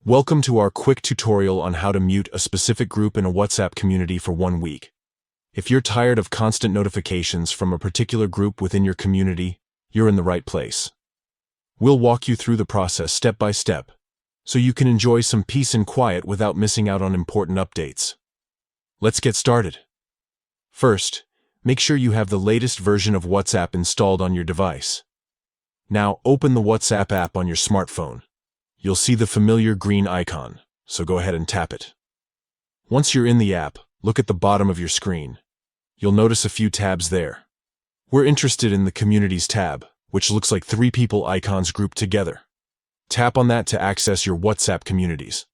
Welcome to our quick tutorial on how to mute a specific group in a WhatsApp community for 1 week. If you're tired of constant notifications from a particular group within your community, you're in the right place. We'll walk you through the process step by step, so you can enjoy some peace and quiet without missing out on important updates. Let's get started. First, make sure you have the latest version of WhatsApp installed on your device. Now, open the WhatsApp app on your smartphone. You'll see the familiar green icon, so go ahead and tap it. Once you're in the app, look at the bottom of your screen. You'll notice a few tabs there. We're interested in the Communities tab, which looks like 3 people icons grouped together. Tap on that to access your WhatsApp communities.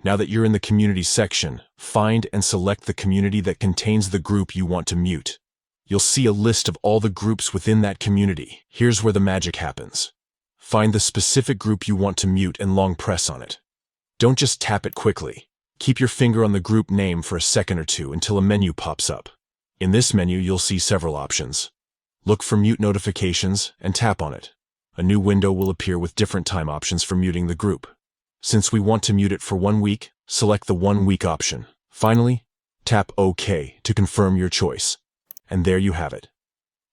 Now that you're in the Communities section, find and select the community that contains the group you want to mute. You'll see a list of all the groups within that community. Here's where the magic happens. Find the specific group you want to mute and long press on it. Don't just tap it quickly. Keep your finger on the group name for a second or two until a menu pops up. In this menu, you'll see several options. Look for Mute Notifications and tap on it. A new window will appear with different time options for muting the group. Since we want to mute it for 1 week, select the 1 week option. Finally, tap OK to confirm your choice. And there you have it.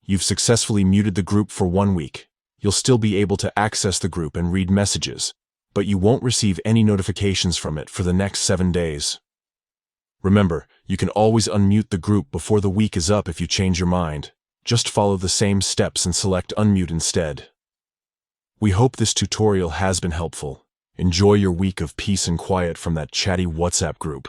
You've successfully muted the group for 1 week. You'll still be able to access the group and read messages, but you won't receive any notifications from it for the next 7 days. Remember, you can always unmute the group before the week is up if you change your mind. Just follow the same steps and select Unmute instead. We hope this tutorial has been helpful. Enjoy your week of peace and quiet from that chatty WhatsApp group.